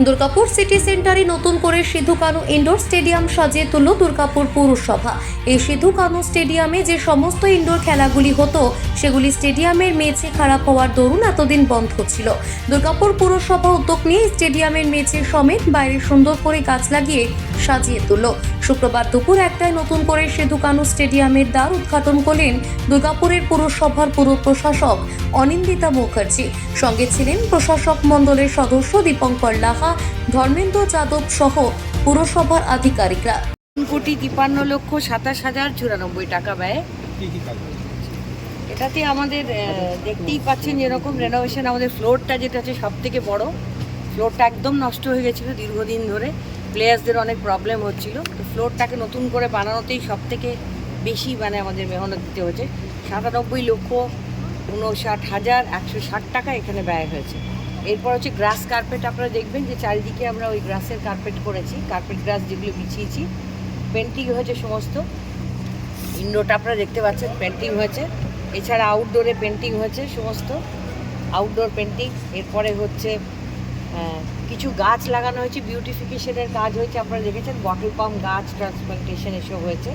Durgapur city সেন্টারে নতুন করে সিধু কানু ইনডোর স্টেডিয়াম সাজিয়ে তুলল দুর্গাপুর পৌরসভা। এই সিধু কানু স্টেডিয়ামে যে সমস্ত ইনডোর খেলাগুলি হতো সেগুলি স্টেডিয়ামের মেঝে খারাপ হওয়ার দরুন এতদিন বন্ধ ছিল। দুর্গাপুর পৌরসভা উদ্যোগ নিয়ে স্টেডিয়ামের মেঝে সমেত বাইরে সুন্দর করে গাছ লাগিয়ে সাজিয়ে তুলল। শুক্রবার দুপুর 1টায় নতুন করে সিধু কানু স্টেডিয়ামের দ্বার উদ্ঘাটন করলেন দুর্গাপুরের পুরসভার পুর প্রশাসক অনিন্দিতা মুখার্জি। সঙ্গে ছিলেন প্রশাসক মণ্ডলের সদস্য দীপঙ্কর লাহা, ধর্মেন্দ্র যাদব সহ পুরসভার আধিকারিকরা। 3,53,27,094 টাকা ব্যয়। এটাতে আমাদের দেখতেই পাচ্ছেন যেরকম রেনোভেশন, আমাদের ফ্লোরটা যেটা আছে সব থেকে বড় ফ্লোরটা একদম নষ্ট হয়ে গেছিলো দীর্ঘদিন ধরে, প্লেয়ার্সদের অনেক প্রবলেম হচ্ছিল। তো ফ্লোরটাকে নতুন করে বানানোতেই সব থেকে বেশি আমাদের মেহনত দিতে হয়েছে। 97,59,160 টাকা এখানে ব্যয় হয়েছে। এরপর হচ্ছে গ্রাস কার্পেট, আপনারা দেখবেন যে চারিদিকে আমরা ওই গ্রাসের কার্পেট করেছি, কার্পেট গ্রাস যেগুলো বিছিয়েছি। পেন্টিং হয়েছে সমস্ত, ইনডোরটা আপনারা দেখতে পাচ্ছেন পেন্টিং হয়েছে, এছাড়া আউটডোরে পেন্টিং হয়েছে সমস্ত, আউটডোর পেন্টিং। এরপরে হচ্ছে কিছু গাছ লাগানো হয়েছে, বিউটিফিকেশনের কাজ হয়েছে, আপনারা দেখেছেন বটল পাম্প গাছ ট্রান্সপ্লান্টেশন এসব হয়েছে।